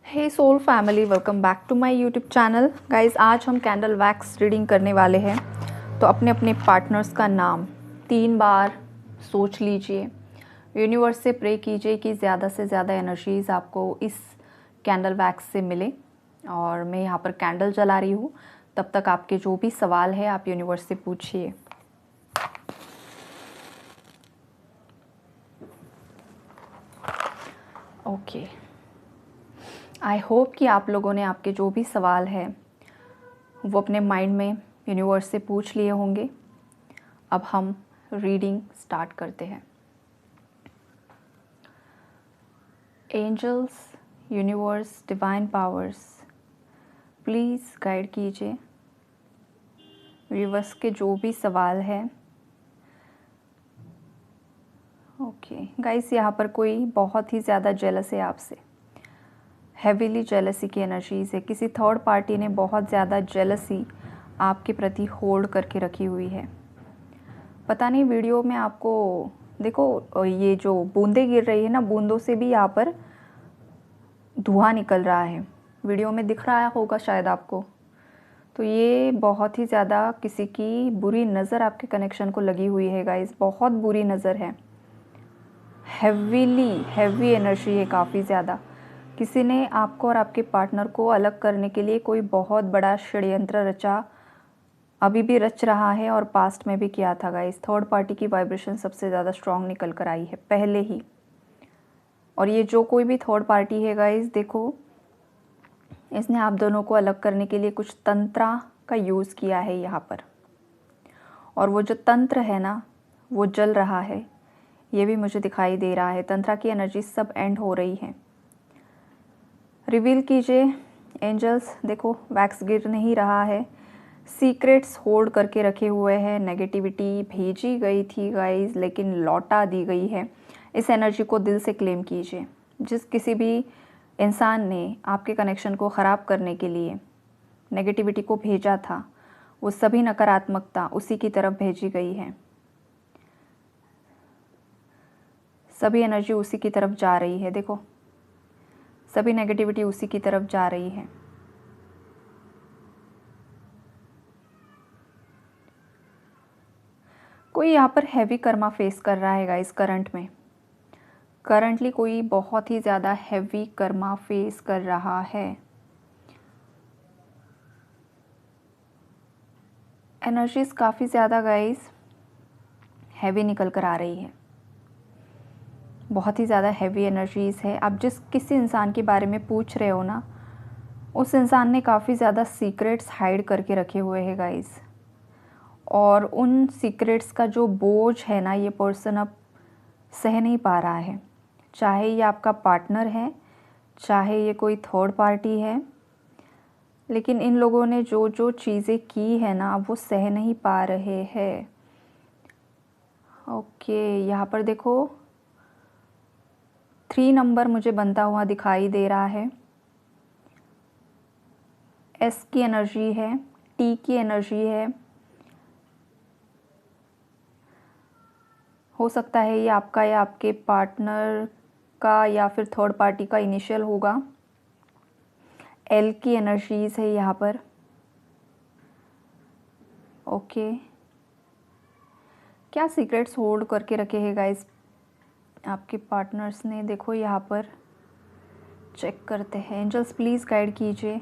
Hey soul family, welcome back to my YouTube channel. Guys, आज हम candle wax reading करने वाले हैं। तो अपने अपने पार्टनर्स का नाम 3 बार सोच लीजिए। यूनिवर्स से प्रे कीजिए कि ज़्यादा से ज़्यादा एनर्जीज़ आपको इस कैंडल वैक्स से मिले। और मैं यहाँ पर कैंडल जला रही हूँ। तब तक आपके जो भी सवाल है आप यूनिवर्स से पूछिए। ओके, आई होप कि आप लोगों ने आपके जो भी सवाल है वो अपने माइंड में यूनिवर्स से पूछ लिए होंगे। अब हम रीडिंग स्टार्ट करते हैं। Angels, universe, divine powers, please guide कीजिए व्यूअर्स के जो भी सवाल है। ओके गाइस, यहाँ पर कोई बहुत ही ज़्यादा जेलस है आपसे। हैवीली जेलसी की एनर्जीज़ है। किसी थर्ड पार्टी ने बहुत ज़्यादा जेलसी आपके प्रति होल्ड करके रखी हुई है। पता नहीं, वीडियो में आपको देखो ये जो बूंदें गिर रही है ना, बूंदों से भी यहाँ पर धुआं निकल रहा है। वीडियो में दिख रहा होगा शायद आपको। तो ये बहुत ही ज़्यादा किसी की बुरी नज़र आपके कनेक्शन को लगी हुई है गाइस, बहुत बुरी नज़र है। हैवी एनर्जी है काफ़ी ज़्यादा। किसी ने आपको और आपके पार्टनर को अलग करने के लिए कोई बहुत बड़ा षड्यंत्र रचा, अभी भी रच रहा है और पास्ट में भी किया था गाइस। थर्ड पार्टी की वाइब्रेशन सबसे ज़्यादा स्ट्रॉन्ग निकल कर आई है पहले ही। और ये जो कोई भी थर्ड पार्टी है गाइस, देखो इसने आप दोनों को अलग करने के लिए कुछ तंत्रा का यूज़ किया है यहाँ पर। और वो जो तंत्र है ना, वो जल रहा है, ये भी मुझे दिखाई दे रहा है। तंत्रा की एनर्जी सब एंड हो रही है। रिवील कीजिए एंजल्स। देखो वैक्स गिर नहीं रहा है, सीक्रेट्स होल्ड करके रखे हुए हैं। नेगेटिविटी भेजी गई थी गाइस, लेकिन लौटा दी गई है। इस एनर्जी को दिल से क्लेम कीजिए। जिस किसी भी इंसान ने आपके कनेक्शन को ख़राब करने के लिए नेगेटिविटी को भेजा था, वो सभी नकारात्मकता उसी की तरफ भेजी गई है। सभी एनर्जी उसी की तरफ जा रही है। देखो, सभी नेगेटिविटी उसी की तरफ जा रही है। कोई यहाँ पर हैवी कर्मा फेस कर रहा है गाइस। करंटली कोई बहुत ही ज़्यादा हैवी कर्मा फेस कर रहा है। एनर्जीज काफ़ी ज़्यादा गाइस हैवी निकल कर आ रही है। बहुत ही ज़्यादा हैवी एनर्जीज़ है। आप जिस किसी इंसान के बारे में पूछ रहे हो ना, उस इंसान ने काफ़ी ज़्यादा सीक्रेट्स हाइड करके रखे हुए हैं गाइस। और उन सीक्रेट्स का जो बोझ है ना, ये पर्सन अब सह नहीं पा रहा है। चाहे ये आपका पार्टनर है, चाहे ये कोई थर्ड पार्टी है, लेकिन इन लोगों ने जो जो चीज़ें की है ना, वो सह नहीं पा रहे हैं। ओके, यहाँ पर देखो 3 नंबर मुझे बनता हुआ दिखाई दे रहा है। एस की एनर्जी है, टी की एनर्जी है। हो सकता है ये आपका या आपके पार्टनर का या फिर थर्ड पार्टी का इनिशियल होगा। एल की एनर्जीज़ है यहाँ पर। ओके, क्या सीक्रेट्स होल्ड करके रखे हैं गाइस आपके पार्टनर्स ने? देखो यहाँ पर चेक करते हैं। एंजल्स प्लीज़ गाइड कीजिए।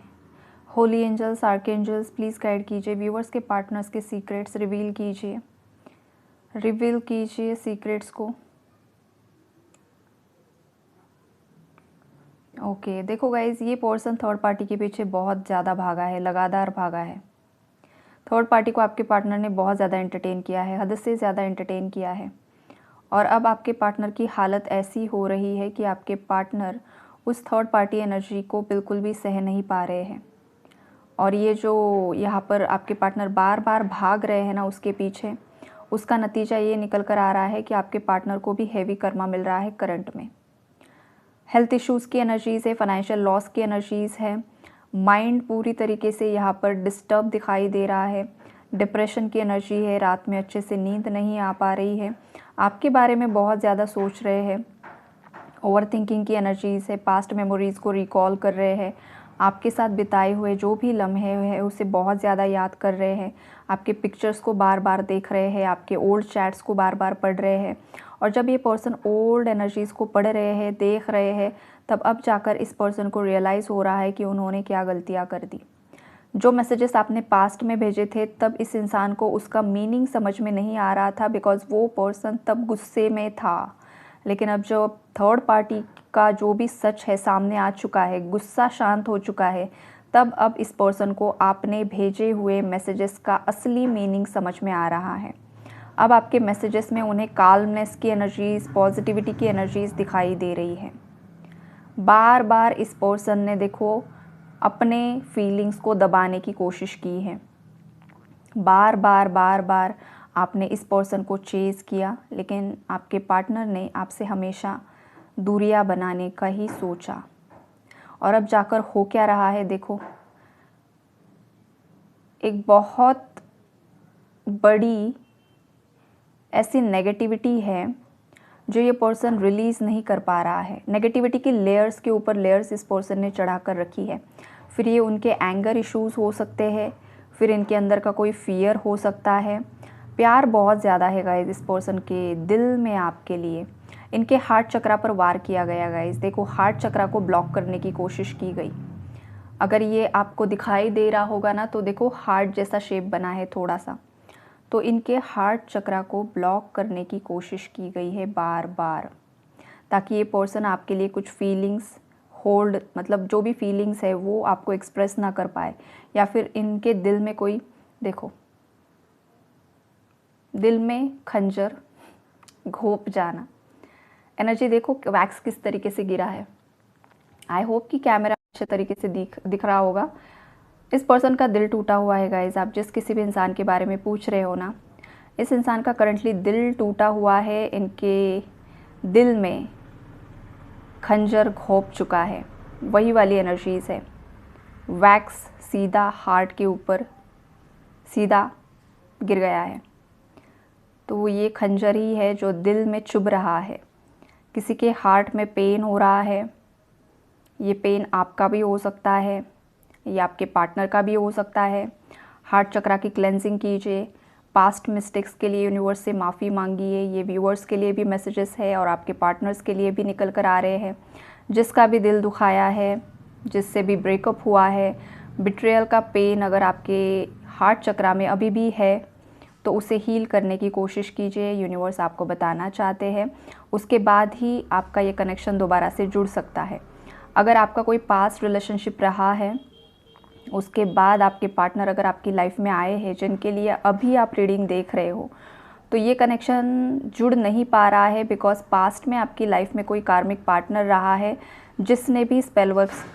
Holy angels, archangels please guide कीजिए। व्यूअर्स के पार्टनर्स के सीक्रेट्स रिवील कीजिए। रिवील कीजिए सीक्रेट्स को। ओके, देखो गाइज, ये पर्सन थर्ड पार्टी के पीछे बहुत ज़्यादा भागा है, लगातार भागा है। थर्ड पार्टी को आपके पार्टनर ने बहुत ज़्यादा एंटरटेन किया है, हद से ज़्यादा एंटरटेन किया है। और अब आपके पार्टनर की हालत ऐसी हो रही है कि आपके पार्टनर उस थर्ड पार्टी एनर्जी को बिल्कुल भी सह नहीं पा रहे हैं। और ये जो यहाँ पर आपके पार्टनर बार बार भाग रहे हैं ना उसके पीछे, उसका नतीजा ये निकल कर आ रहा है कि आपके पार्टनर को भी हैवी कर्मा मिल रहा है करंट में। हेल्थ इश्यूज़ की एनर्जीज़ है, फाइनेंशियल लॉस की एनर्जीज़ है। माइंड पूरी तरीके से यहाँ पर डिस्टर्ब दिखाई दे रहा है। डिप्रेशन की एनर्जी है, रात में अच्छे से नींद नहीं आ पा रही है, आपके बारे में बहुत ज़्यादा सोच रहे हैं। ओवर थिंकिंग की एनर्जीज़ है, पास्ट मेमोरीज़ को रिकॉल कर रहे हैं, आपके साथ बिताए हुए जो भी लम्हे हैं उसे बहुत ज़्यादा याद कर रहे हैं, आपके पिक्चर्स को बार बार देख रहे हैं, आपके ओल्ड चैट्स को बार बार पढ़ रहे हैं। और जब ये पर्सन ओल्ड एनर्जीज़ को पढ़ रहे हैं, देख रहे हैं, तब अब जाकर इस पर्सन को रियलाइज़ हो रहा है कि उन्होंने क्या गलतियाँ कर दी। जो मैसेजेस आपने पास्ट में भेजे थे तब इस इंसान को उसका मीनिंग समझ में नहीं आ रहा था, बिकॉज़ वो पर्सन तब गुस्से में था। लेकिन अब जो थर्ड पार्टी का जो भी सच है सामने आ चुका है, गुस्सा शांत हो चुका है, तब अब इस पर्सन को आपने भेजे हुए मैसेजेस का असली मीनिंग समझ में आ रहा है। अब आपके मैसेजेस में उन्हें काल्मनेस की एनर्जीज़, पॉजिटिविटी की एनर्जीज़ दिखाई दे रही है। बार बार इस पर्सन ने देखो अपने फीलिंग्स को दबाने की कोशिश की है। बार बार आपने इस पर्सन को चेज़ किया, लेकिन आपके पार्टनर ने आपसे हमेशा दूरियां बनाने का ही सोचा। और अब जाकर हो क्या रहा है देखो, एक बहुत बड़ी ऐसी नेगेटिविटी है जो ये पर्सन रिलीज़ नहीं कर पा रहा है। नेगेटिविटी की लेयर्स के ऊपर लेयर्स इस पर्सन ने चढ़ा कर रखी है। फिर ये उनके एंगर इश्यूज़ हो सकते हैं, फिर इनके अंदर का कोई फियर हो सकता है। प्यार बहुत ज़्यादा है गाइस इस पर्सन के दिल में आपके लिए। इनके हार्ट चक्रा पर वार किया गया गाइस। देखो हार्ट चक्रा को ब्लॉक करने की कोशिश की गई। अगर ये आपको दिखाई दे रहा होगा ना, तो देखो हार्ट जैसा शेप बना है थोड़ा सा। तो इनके हार्ट चक्रा को ब्लॉक करने की कोशिश की गई है बार बार, ताकि ये पर्सन आपके लिए कुछ फीलिंग्स होल्ड, मतलब जो भी फीलिंग्स है वो आपको एक्सप्रेस ना कर पाए, या फिर इनके दिल में कोई, देखो दिल में खंजर घोंप जाना एनर्जी। देखो वैक्स किस तरीके से गिरा है। आई होप कि कैमरा अच्छे तरीके से दिख रहा होगा। इस पर्सन का दिल टूटा हुआ है गाइज। आप जिस किसी भी इंसान के बारे में पूछ रहे हो ना, इस इंसान का करंटली दिल टूटा हुआ है। इनके दिल में खंजर घोंप चुका है, वही वाली एनर्जीज़ है। वैक्स सीधा हार्ट के ऊपर सीधा गिर गया है, तो ये खंजर ही है जो दिल में चुभ रहा है। किसी के हार्ट में पेन हो रहा है, ये पेन आपका भी हो सकता है, ये आपके पार्टनर का भी हो सकता है। हार्ट चक्रा की क्लेंजिंग कीजिए। पास्ट मिस्टेक्स के लिए यूनिवर्स से माफ़ी मांगिए। ये व्यूअर्स के लिए भी मैसेजेस है और आपके पार्टनर्स के लिए भी निकल कर आ रहे हैं। जिसका भी दिल दुखाया है, जिससे भी ब्रेकअप हुआ है, बिट्रेयल का पेन अगर आपके हार्ट चक्रा में अभी भी है तो उसे हील करने की कोशिश कीजिए। यूनिवर्स आपको बताना चाहते हैं, उसके बाद ही आपका ये कनेक्शन दोबारा से जुड़ सकता है। अगर आपका कोई पास्ट रिलेशनशिप रहा है, उसके बाद आपके पार्टनर अगर आपकी लाइफ में आए हैं, जिनके लिए अभी आप रीडिंग देख रहे हो, तो ये कनेक्शन जुड़ नहीं पा रहा है, बिकॉज पास्ट में आपकी लाइफ में कोई कार्मिक पार्टनर रहा है जिसने भी स्पेल वर्क्स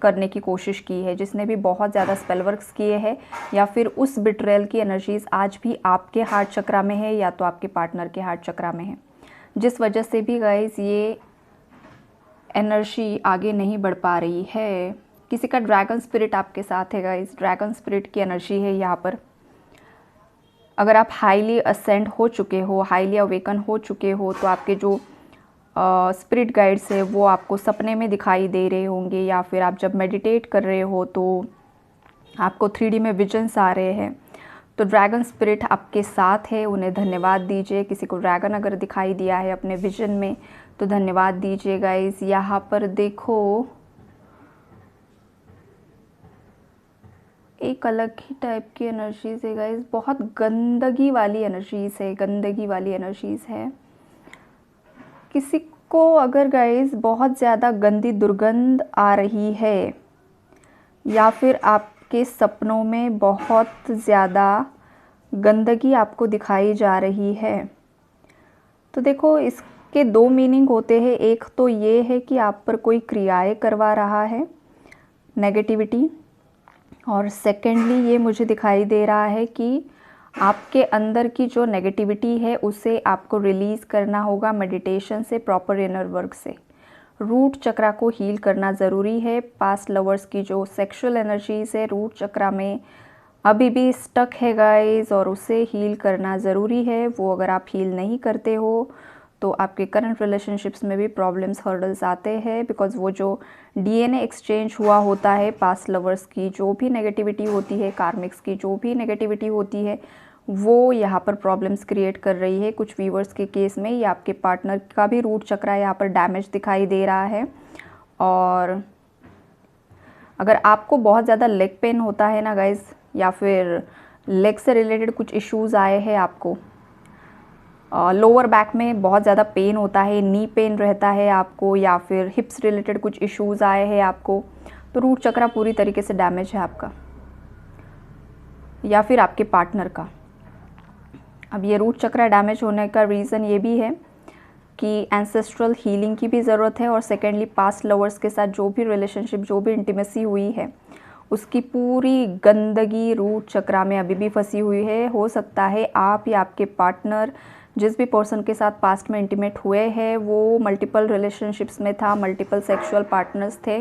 करने की कोशिश की है, जिसने भी बहुत ज़्यादा स्पेल वर्क्स किए हैं, या फिर उस बिट्रेयल की एनर्जीज़ आज भी आपके हार्ट चक्रा में है या तो आपके पार्टनर के हार्ट चक्रा में है, जिस वजह से भी गाइस ये एनर्जी आगे नहीं बढ़ पा रही है। किसी का ड्रैगन स्पिरिट आपके साथ है गाइस। ड्रैगन स्पिरिट की एनर्जी है यहाँ पर। अगर आप हाईली असेंड हो चुके हो, हाईली अवेकन हो चुके हो, तो आपके जो स्पिरिट गाइड्स है वो आपको सपने में दिखाई दे रहे होंगे, या फिर आप जब मेडिटेट कर रहे हो तो आपको 3D में विजन्स आ रहे हैं। तो ड्रैगन स्पिरिट आपके साथ है, उन्हें धन्यवाद दीजिए। किसी को ड्रैगन अगर दिखाई दिया है अपने विजन में तो धन्यवाद दीजिए गाइस। यहाँ पर देखो एक अलग ही टाइप की एनर्जीज़ है गाइस, बहुत गंदगी वाली एनर्जीज़ है, गंदगी वाली एनर्जीज़ है। किसी को अगर गाइस बहुत ज़्यादा गंदी दुर्गंध आ रही है, या फिर आपके सपनों में बहुत ज़्यादा गंदगी आपको दिखाई जा रही है, तो देखो इसके दो मीनिंग होते हैं। एक तो ये है कि आप पर कोई क्रियाएं करवा रहा है नेगेटिविटी, और सेकेंडली ये मुझे दिखाई दे रहा है कि आपके अंदर की जो नेगेटिविटी है उसे आपको रिलीज़ करना होगा मेडिटेशन से, प्रॉपर इनर वर्क से। रूट चक्रा को हील करना ज़रूरी है। पास्ट लवर्स की जो सेक्सुअल एनर्जीज़ है रूट चक्रा में अभी भी स्टक है गाइस, और उसे हील करना ज़रूरी है। वो अगर आप हील नहीं करते हो तो आपके करंट रिलेशनशिप्स में भी प्रॉब्लम्स हर्डल्स आते हैं, बिकॉज़ वो जो डीएनए एक्सचेंज हुआ होता है पास्ट लवर्स की जो भी नेगेटिविटी होती है, कार्मिक्स की जो भी नेगेटिविटी होती है, वो यहाँ पर प्रॉब्लम्स क्रिएट कर रही है। कुछ व्यूवर्स के केस में या आपके पार्टनर का भी रूट चक्रा यहाँ पर डैमेज दिखाई दे रहा है। और अगर आपको बहुत ज़्यादा लेग पेन होता है ना गाइज़, या फिर लेग से रिलेटेड कुछ इश्यूज़ आए हैं आपको, लोअर बैक में बहुत ज़्यादा पेन होता है, नी पेन रहता है आपको, या फिर हिप्स रिलेटेड कुछ इश्यूज़ आए हैं आपको, तो रूट चक्रा पूरी तरीके से डैमेज है आपका या फिर आपके पार्टनर का। अब ये रूट चक्रा डैमेज होने का रीज़न ये भी है कि एंसेस्ट्रल हीलिंग की भी ज़रूरत है, और सेकेंडली पास्ट लवर्स के साथ जो भी रिलेशनशिप, जो भी इंटीमेसी हुई है, उसकी पूरी गंदगी रूट चक्रा में अभी भी फंसी हुई है। हो सकता है आप या आपके पार्टनर जिस भी पर्सन के साथ पास्ट में इंटीमेट हुए हैं वो मल्टीपल रिलेशनशिप्स में था, मल्टीपल सेक्सुअल पार्टनर्स थे,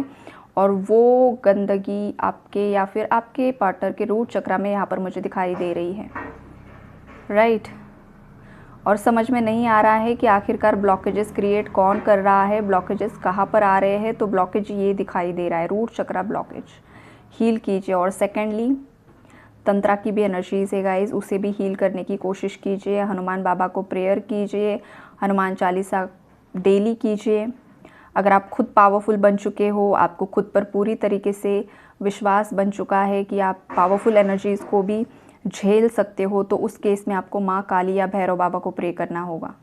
और वो गंदगी आपके या फिर आपके पार्टनर के रूट चक्रा में यहाँ पर मुझे दिखाई दे रही है, राइट। और समझ में नहीं आ रहा है कि आखिरकार ब्लॉकेजेस क्रिएट कौन कर रहा है, ब्लॉकेजेस कहाँ पर आ रहे हैं। तो ब्लॉकेज ये दिखाई दे रहा है, रूट चक्रा ब्लॉकेज, हील कीजिए। और सेकेंडली तंत्रा की भी एनर्जीज है गाइज, उसे भी हील करने की कोशिश कीजिए। हनुमान बाबा को प्रेयर कीजिए, हनुमान चालीसा डेली कीजिए। अगर आप खुद पावरफुल बन चुके हो, आपको खुद पर पूरी तरीके से विश्वास बन चुका है कि आप पावरफुल एनर्जीज़ को भी झेल सकते हो, तो उस केस में आपको माँ काली या भैरव बाबा को प्रे करना होगा।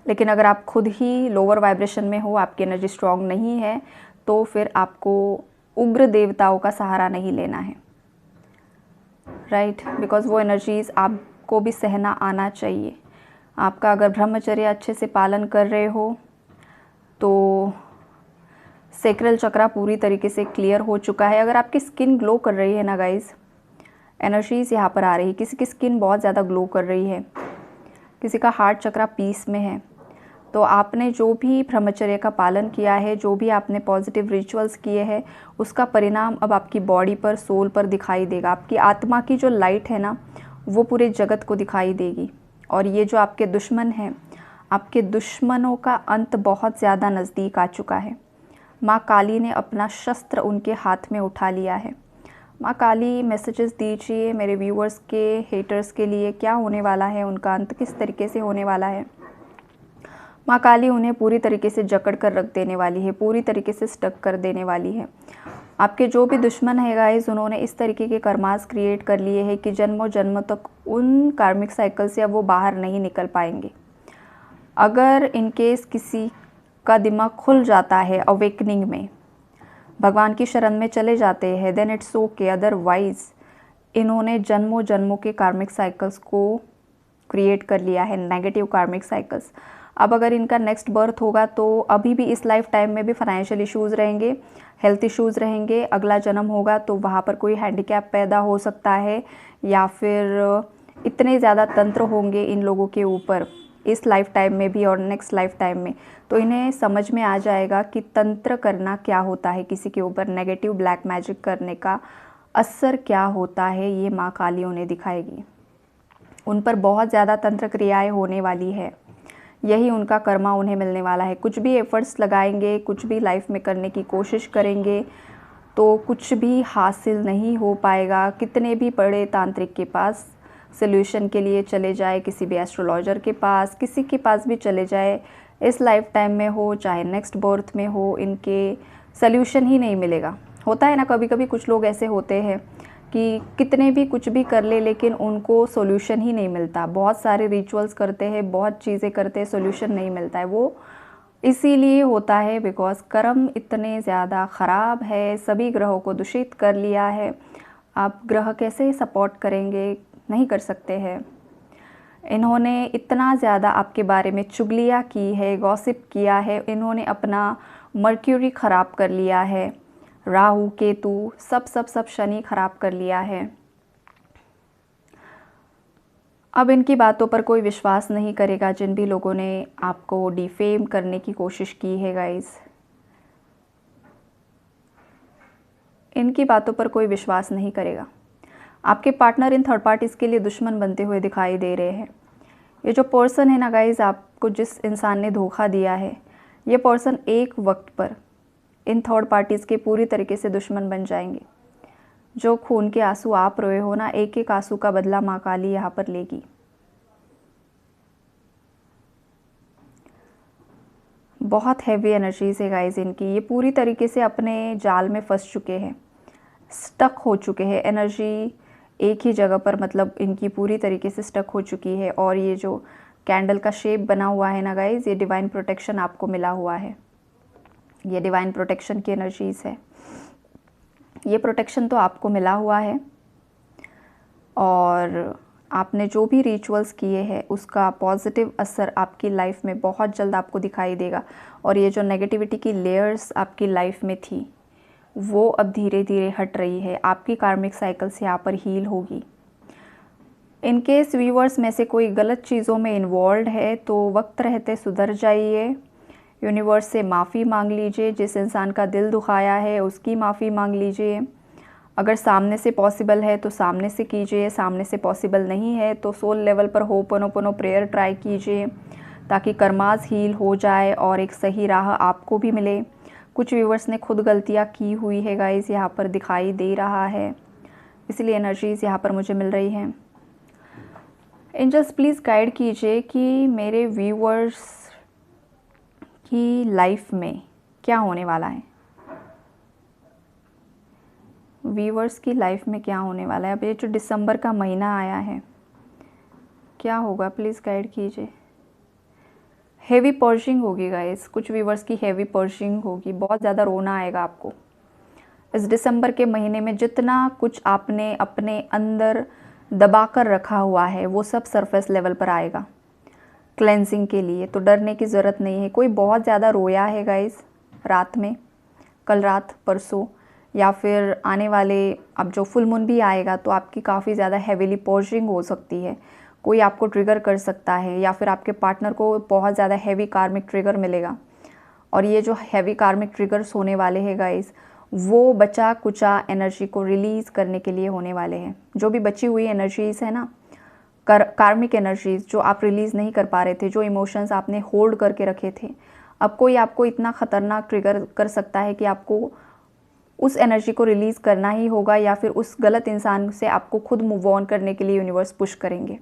लेकिन अगर आप खुद ही लोअर वाइब्रेशन में हो, आपकी एनर्जी स्ट्रॉन्ग नहीं है, तो फिर आपको उग्र देवताओं का सहारा नहीं लेना है, राइट। बिकॉज वो एनर्जीज़ आपको भी सहना आना चाहिए। आपका अगर ब्रह्मचर्य अच्छे से पालन कर रहे हो तो सेक्रल चक्रा पूरी तरीके से क्लियर हो चुका है। अगर आपकी स्किन ग्लो कर रही है ना गाइज, एनर्जीज़ यहाँ पर आ रही है, किसी की स्किन बहुत ज़्यादा ग्लो कर रही है, किसी का हार्ट चक्रा पीस में है, तो आपने जो भी ब्रह्मचर्य का पालन किया है, जो भी आपने पॉजिटिव रिचुअल्स किए हैं, उसका परिणाम अब आपकी बॉडी पर, सोल पर दिखाई देगा। आपकी आत्मा की जो लाइट है ना, वो पूरे जगत को दिखाई देगी। और ये जो आपके दुश्मन हैं, आपके दुश्मनों का अंत बहुत ज़्यादा नज़दीक आ चुका है। माँ काली ने अपना शस्त्र उनके हाथ में उठा लिया है। माँ काली मैसेजेस दीजिए मेरे व्यूअर्स के, हेटर्स के लिए, क्या होने वाला है, उनका अंत किस तरीके से होने वाला है। माँ काली उन्हें पूरी तरीके से जकड़ कर रख देने वाली है, पूरी तरीके से स्टक कर देने वाली है। आपके जो भी दुश्मन है गाइस, उन्होंने इस तरीके के कर्मास क्रिएट कर लिए हैं कि जन्मों जन्मों तक उन कार्मिक साइकिल से अब वो बाहर नहीं निकल पाएंगे। अगर इनकेस किसी का दिमाग खुल जाता है अवेकनिंग में, भगवान की शरण में चले जाते हैं, देन इट्स ओके। अदरवाइज इन्होंने जन्मों जन्मों के कार्मिक साइकिल्स को क्रिएट कर लिया है, नेगेटिव कार्मिक साइकिल्स। अब अगर इनका नेक्स्ट बर्थ होगा तो अभी भी इस लाइफ टाइम में भी फाइनेंशियल इश्यूज़ रहेंगे, हेल्थ इश्यूज़ रहेंगे। अगला जन्म होगा तो वहाँ पर कोई हैंडीकैप पैदा हो सकता है, या फिर इतने ज़्यादा तंत्र होंगे इन लोगों के ऊपर इस लाइफ टाइम में भी और नेक्स्ट लाइफ टाइम में, तो इन्हें समझ में आ जाएगा कि तंत्र करना क्या होता है, किसी के ऊपर नेगेटिव ब्लैक मैजिक करने का असर क्या होता है, ये माँ काली उन्हें दिखाएगी। उन पर बहुत ज़्यादा तंत्र क्रियाएं होने वाली है, यही उनका कर्मा उन्हें मिलने वाला है। कुछ भी एफर्ट्स लगाएंगे, कुछ भी लाइफ में करने की कोशिश करेंगे तो कुछ भी हासिल नहीं हो पाएगा। कितने भी बड़े तांत्रिक के पास सोल्यूशन के लिए चले जाए, किसी भी एस्ट्रोलॉजर के पास, किसी के पास भी चले जाए, इस लाइफ टाइम में हो चाहे नेक्स्ट बर्थ में हो, इनके सोल्यूशन ही नहीं मिलेगा। होता है ना, कभी कभी कुछ लोग ऐसे होते हैं कि कितने भी कुछ भी कर ले लेकिन उनको सोल्यूशन ही नहीं मिलता। बहुत सारे रिचुअल्स करते हैं, बहुत चीज़ें करते हैं, सोल्यूशन नहीं मिलता है। वो इसीलिए होता है बिकॉज कर्म इतने ज़्यादा ख़राब है, सभी ग्रहों को दूषित कर लिया है। आप ग्रह कैसे सपोर्ट करेंगे, नहीं कर सकते हैं। इन्होंने इतना ज़्यादा आपके बारे में चुगलियाँ की है, गॉसिप किया है, इन्होंने अपना मर्क्यूरी ख़राब कर लिया है, राहु केतु सब शनि ख़राब कर लिया है। अब इनकी बातों पर कोई विश्वास नहीं करेगा। जिन भी लोगों ने आपको डिफेम करने की कोशिश की है गाइस, इनकी बातों पर कोई विश्वास नहीं करेगा। आपके पार्टनर इन थर्ड पार्टीज़ के लिए दुश्मन बनते हुए दिखाई दे रहे हैं। ये जो पर्सन है ना गाइज़, आपको जिस इंसान ने धोखा दिया है, ये पर्सन एक वक्त पर इन थर्ड पार्टीज़ के पूरी तरीके से दुश्मन बन जाएंगे। जो खून के आंसू आप रोए हो ना, एक एक आंसू का बदला माँ काली यहाँ पर लेगी। बहुत हैवी एनर्जीज है गाइज इनकी। ये पूरी तरीके से अपने जाल में फंस चुके हैं, स्टक हो चुके हैं। एनर्जी एक ही जगह पर मतलब इनकी पूरी तरीके से स्टक हो चुकी है। और ये जो कैंडल का शेप बना हुआ है ना गाइज, ये डिवाइन प्रोटेक्शन आपको मिला हुआ है। ये डिवाइन प्रोटेक्शन की एनर्जीज है। ये प्रोटेक्शन तो आपको मिला हुआ है और आपने जो भी रिचुअल्स किए हैं उसका पॉजिटिव असर आपकी लाइफ में बहुत जल्द आपको दिखाई देगा। और ये जो नेगेटिविटी की लेयर्स आपकी लाइफ में थी वो अब धीरे धीरे हट रही है। आपकी कार्मिक साइकिल्स यहाँ पर हील होगी। इनकेस व्यूअर्स में से कोई गलत चीज़ों में इन्वॉल्व है तो वक्त रहते सुधर जाइए। यूनिवर्स से माफ़ी मांग लीजिए। जिस इंसान का दिल दुखाया है उसकी माफ़ी मांग लीजिए। अगर सामने से पॉसिबल है तो सामने से कीजिए, सामने से पॉसिबल नहीं है तो सोल लेवल पर होपोनोपोनो प्रेयर ट्राई कीजिए ताकि कर्मास हील हो जाए और एक सही राह आपको भी मिले। कुछ व्यूवर्स ने खुद गलतियाँ की हुई है गाइस, यहाँ पर दिखाई दे रहा है, इसलिए एनर्जीज़ यहाँ पर मुझे मिल रही हैं। एंजल्स प्लीज़ गाइड कीजिए कि मेरे व्यूवर्स की लाइफ में क्या होने वाला है। व्यूवर्स की लाइफ में क्या होने वाला है। अब ये जो दिसंबर का महीना आया है क्या होगा, प्लीज़ गाइड कीजिए। हेवी पर्शिंग होगी गाइस, कुछ व्यूवर्स की हेवी पर्शिंग होगी, बहुत ज़्यादा रोना आएगा आपको इस दिसंबर के महीने में। जितना कुछ आपने अपने अंदर दबा कर रखा हुआ है वो सब सरफेस लेवल पर आएगा क्लेंजिंग के लिए, तो डरने की ज़रूरत नहीं है। कोई बहुत ज़्यादा रोया है गाइस रात में, कल रात, परसों, या फिर आने वाले अब जो फुल मून भी आएगा तो आपकी काफ़ी ज़्यादा हैवीली पर्शिंग हो सकती है। कोई आपको ट्रिगर कर सकता है या फिर आपके पार्टनर को बहुत ज़्यादा हैवी कार्मिक ट्रिगर मिलेगा। और ये जो हैवी कार्मिक ट्रिगर्स होने वाले हैं गाइस, वो बचा कुचा एनर्जी को रिलीज़ करने के लिए होने वाले हैं। जो भी बची हुई एनर्जीज़ है ना, कार्मिक एनर्जीज़ जो आप रिलीज़ नहीं कर पा रहे थे, जो इमोशंस आपने होल्ड करके रखे थे, अब कोई आपको इतना ख़तरनाक ट्रिगर कर सकता है कि आपको उस एनर्जी को रिलीज़ करना ही होगा, या फिर उस गलत इंसान से आपको खुद मूव ऑन करने के लिए यूनिवर्स पुश करेंगे।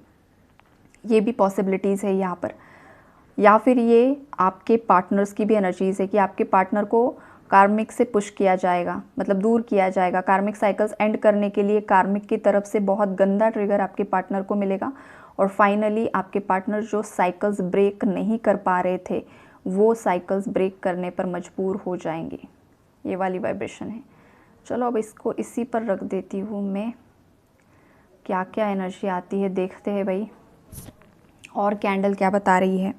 ये भी पॉसिबिलिटीज़ है यहाँ पर। या फिर ये आपके पार्टनर्स की भी एनर्जीज़ है कि आपके पार्टनर को कार्मिक से पुश किया जाएगा, मतलब दूर किया जाएगा। कार्मिक साइकिल्स एंड करने के लिए कार्मिक की तरफ से बहुत गंदा ट्रिगर आपके पार्टनर को मिलेगा और फाइनली आपके पार्टनर जो साइकिल्स ब्रेक नहीं कर पा रहे थे वो साइकिल्स ब्रेक करने पर मजबूर हो जाएंगे। ये वाली वाइब्रेशन है। चलो अब इसको इसी पर रख देती हूँ मैं, क्या क्या एनर्जी आती है देखते हैं भाई, और कैंडल क्या बता रही है,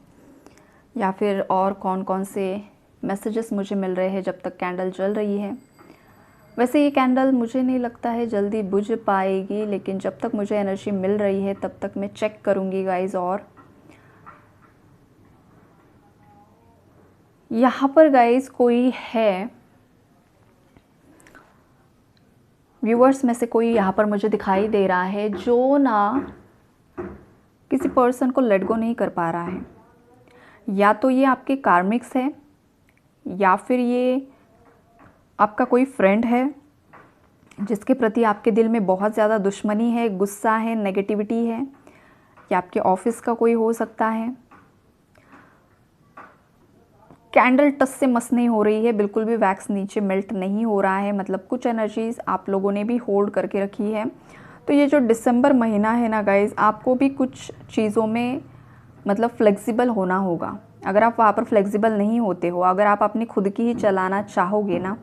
या फिर और कौन कौन से मैसेजेस मुझे मिल रहे हैं जब तक कैंडल जल रही है। वैसे ये कैंडल मुझे नहीं लगता है जल्दी बुझ पाएगी, लेकिन जब तक मुझे एनर्जी मिल रही है तब तक मैं चेक करूँगी गाइज। और यहाँ पर गाइज कोई है, व्यूअर्स में से कोई यहाँ पर मुझे दिखाई दे रहा है जो ना किसी पर्सन को लेट गो नहीं कर पा रहा है। या तो ये आपके कार्मिक्स है, या फिर ये आपका कोई फ्रेंड है जिसके प्रति आपके दिल में बहुत ज़्यादा दुश्मनी है, गुस्सा है, नेगेटिविटी है, या आपके ऑफिस का कोई हो सकता है। कैंडल टच से मस नहीं हो रही है, बिल्कुल भी वैक्स नीचे मेल्ट नहीं हो रहा है, मतलब कुछ एनर्जीज़ आप लोगों ने भी होल्ड करके रखी है। तो ये जो दिसंबर महीना है ना गाइज़, आपको भी कुछ चीज़ों में मतलब फ्लेक्सिबल होना होगा। अगर आप वहाँ पर फ्लेक्सिबल नहीं होते हो, अगर आप अपनी खुद की ही चलाना चाहोगे ना,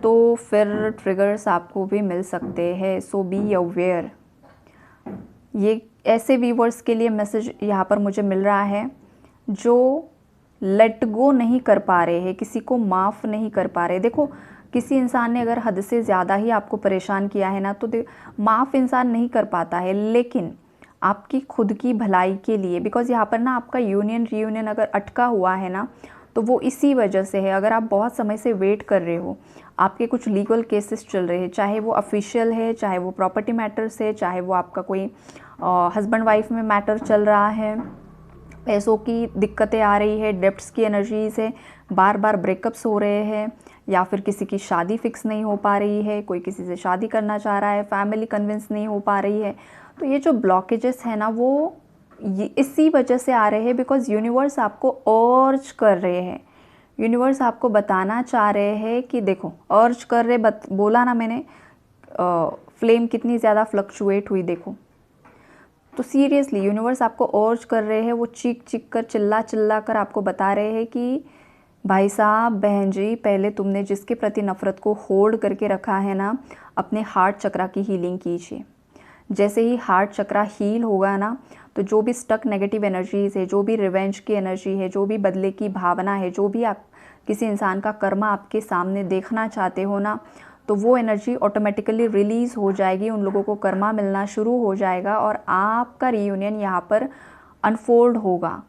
तो फिर ट्रिगर्स आपको भी मिल सकते हैं। सो बी अवेयर। ये ऐसे व्यूअर्स के लिए मैसेज यहाँ पर मुझे मिल रहा है जो लेट गो नहीं कर पा रहे हैं, किसी को माफ़ नहीं कर पा रहे। देखो, किसी इंसान ने अगर हद से ज़्यादा ही आपको परेशान किया है ना, तो माफ़ इंसान नहीं कर पाता है, लेकिन आपकी खुद की भलाई के लिए, बिकॉज़ यहाँ पर ना आपका यूनियन रीयूनियन अगर अटका हुआ है ना, तो वो इसी वजह से है। अगर आप बहुत समय से वेट कर रहे हो, आपके कुछ लीगल केसेस चल रहे हैं, चाहे वो ऑफिशियल है, चाहे वो प्रॉपर्टी मैटर्स है, चाहे वो आपका कोई हस्बैंड वाइफ में मैटर चल रहा है, पैसों की दिक्कतें आ रही है, डेब्ट्स की एनर्जीज है, बार बार ब्रेकअप्स हो रहे हैं, या फिर किसी की शादी फिक्स नहीं हो पा रही है, कोई किसी से शादी करना चाह रहा है, फैमिली कन्विंस नहीं हो पा रही है। तो ये जो ब्लॉकेजेस है ना, वो ये इसी वजह से आ रहे हैं, बिकॉज यूनिवर्स आपको अर्ज कर रहे हैं, यूनिवर्स आपको बताना चाह रहे हैं कि देखो, अर्ज कर रहे, बोला ना मैंने, फ्लेम कितनी ज़्यादा फ्लक्चुएट हुई देखो। तो सीरियसली यूनिवर्स आपको अर्ज कर रहे हैं, वो चीख चीख कर, चिल्ला चिल्ला कर आपको बता रहे हैं कि भाई साहब, बहन जी, पहले तुमने जिसके प्रति नफ़रत को होल्ड करके रखा है ना, अपने हार्ट चक्रा की हीलिंग कीजिए। जैसे ही हार्ट चक्रा हील होगा ना, तो जो भी स्टक नेगेटिव एनर्जीज़ है, जो भी रिवेंज की एनर्जी है, जो भी बदले की भावना है, जो भी आप किसी इंसान का कर्मा आपके सामने देखना चाहते हो ना, तो वो एनर्जी ऑटोमेटिकली रिलीज़ हो जाएगी, उन लोगों को कर्मा मिलना शुरू हो जाएगा और आपका रीयूनियन यहाँ पर अनफोल्ड होगा।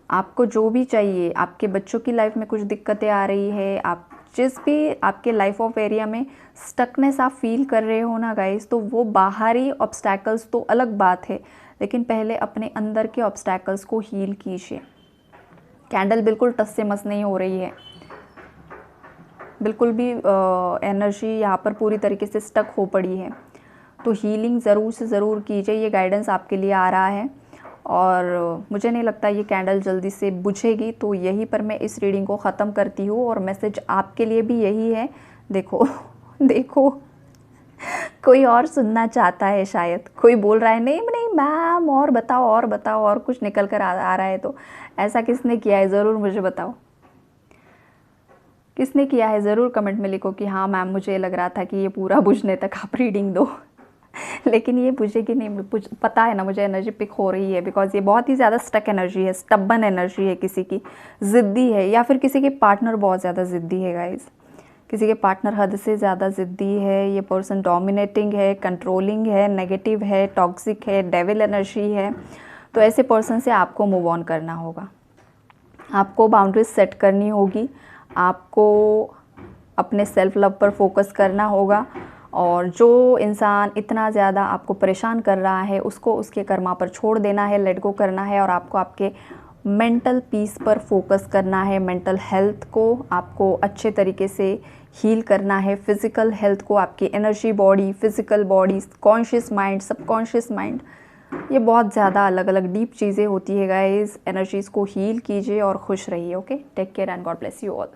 आपको जो भी चाहिए, आपके बच्चों की लाइफ में कुछ दिक्कतें आ रही है, आप जिस भी आपके लाइफ ऑफ एरिया में स्टकनेस आप फील कर रहे हो ना गाइस, तो वो बाहरी ऑब्स्टैकल्स तो अलग बात है, लेकिन पहले अपने अंदर के ऑब्स्टैकल्स को हील कीजिए। कैंडल बिल्कुल टस से मस नहीं हो रही है, बिल्कुल भी एनर्जी यहाँ पर पूरी तरीके से स्टक हो पड़ी है। तो हीलिंग ज़रूर से ज़रूर कीजिए, ये गाइडेंस आपके लिए आ रहा है और मुझे नहीं लगता ये कैंडल जल्दी से बुझेगी। तो यहीं पर मैं इस रीडिंग को ख़त्म करती हूँ और मैसेज आपके लिए भी यही है। देखो देखो, कोई और सुनना चाहता है, शायद कोई बोल रहा है नहीं नहीं मैम, और बताओ और बताओ, और कुछ निकल कर आ रहा है। तो ऐसा किसने किया है, ज़रूर मुझे बताओ, किसने किया है, ज़रूर कमेंट में लिखो कि हाँ मैम, मुझे लग रहा था कि ये पूरा बुझने तक आप रीडिंग दो लेकिन ये बुझेगी नहीं, पता है ना मुझे, एनर्जी पिक हो रही है, बिकॉज ये बहुत ही ज़्यादा स्टक एनर्जी है, स्टब्बन एनर्जी है, किसी की ज़िद्दी है, या फिर किसी के पार्टनर बहुत ज़्यादा ज़िद्दी है गाइस, किसी के पार्टनर हद से ज़्यादा ज़िद्दी है, ये पर्सन डोमिनेटिंग है, कंट्रोलिंग है, नेगेटिव है, टॉक्सिक है, डेविल एनर्जी है। तो ऐसे पर्सन से आपको मूव ऑन करना होगा, आपको बाउंड्रीज सेट करनी होगी, आपको अपने सेल्फ लव पर फोकस करना होगा, और जो इंसान इतना ज़्यादा आपको परेशान कर रहा है उसको उसके कर्मा पर छोड़ देना है, लेट गो करना है, और आपको आपके मेंटल पीस पर फोकस करना है, मेंटल हेल्थ को आपको अच्छे तरीके से हील करना है, फिज़िकल हेल्थ को, आपकी energy body, physical body, conscious mind, subconscious mind, ये बहुत ज़्यादा अलग अलग डीप चीज़ें होती है गाइस। एनर्जीज़ को हील कीजिए और खुश रहिए। Okay, take care and god bless you all.